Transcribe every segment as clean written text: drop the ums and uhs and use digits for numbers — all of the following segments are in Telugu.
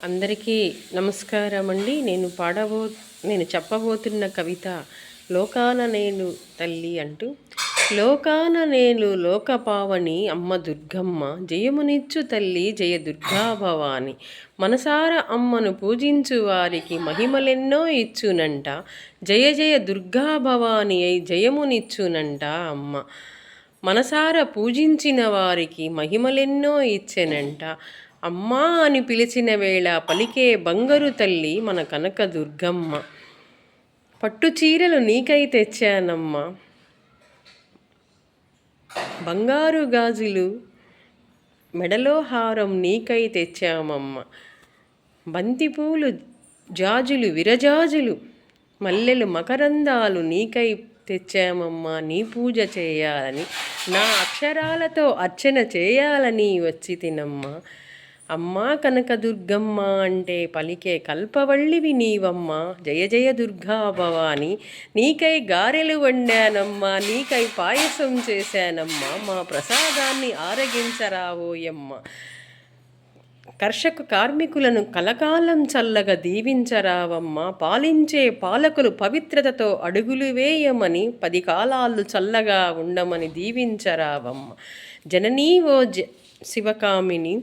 అందరికీ నమస్కారం అండి. నేను చెప్పబోతున్న కవిత లోకాన నేను తల్లి అంటూ. లోకాన నేను లోకపావని అమ్మ దుర్గమ్మ, జయమునిచ్చు తల్లి జయ దుర్గా భవాని. మనసార అమ్మను పూజించు వారికి మహిమలెన్నో ఇచ్చునంట, జయ జయ దుర్గా భవాని అయి జయమునిచ్చునంట అమ్మ. మనసార పూజించిన వారికి మహిమలెన్నో ఇచ్చెనంట, అమ్మా అని పిలిచిన వేళ పలికే బంగారు తల్లి మన కనక దుర్గమ్మ. పట్టు చీరలు నీకై తెచ్చానమ్మ, బంగారు గాజులు మెడలో హారం నీకై తెచ్చామమ్మ. బంతిపూలు జాజులు విరజాజులు మల్లెలు మకరందాలు నీకై తెచ్చామమ్మా, నీ పూజ చేయాలని, నా అక్షరాలతో అర్చన చేయాలని వచ్చి తినమ్మా. అమ్మా కనకదుర్గమ్మ అంటే పలికే కల్పవల్లివి నీవమ్మ, జయ జయ దుర్గా భవాని. నీకై గారెలు వండానమ్మా, నీకై పాయసం చేశానమ్మా, మా ప్రసాదాన్ని ఆరగించరావోయమ్మ. కార్మికులను కలకాలం చల్లగా దీవించరావమ్మ, పాలించే పాలకులు పవిత్రతతో అడుగులు వేయమని, 10 కాలాలు చల్లగా ఉండమని దీవించరావమ్మ. జననీ ఓ శివకామిని,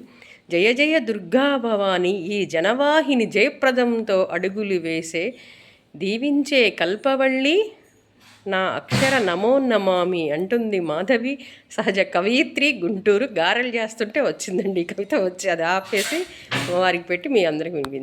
జయ జయ దుర్గా భవాని. ఈ జనవాహిని జయప్రదంతో అడుగులు వేసే దీవించే కల్పవల్లి, నా అక్షర నమో నమామి అంటుంది మాధవి, సహజ కవయిత్రి, గుంటూరు. గారెలు చేస్తుంటే వచ్చిందండి ఈ కవిత. వచ్చి అది ఆపేసి వారికి పెట్టి మీ అందరికి వినిపించాను.